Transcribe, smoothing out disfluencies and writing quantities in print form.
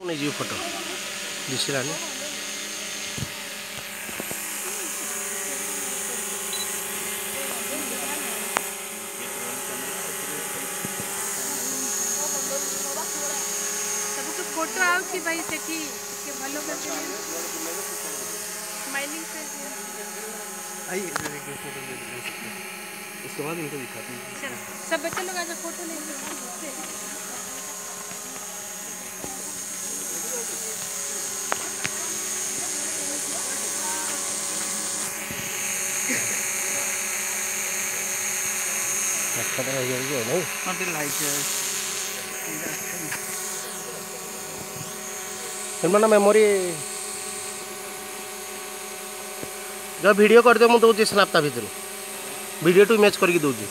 नहीं जी फोटो दिशलानी सबको फोटो आउची भाई सेठी के भलो करके स्माइलिंग से आइए फोटो ले सकते हैं। उसके बाद इनको दिखाते हैं। चलो सब बच्चे लोग आजा फोटो ले अच्छा तो है नहीं मत लाइक फिर मेमोरी जो वीडियो कर दे मु दउची स्नैप ता भीतर वीडियो टू इमेज करके दउची।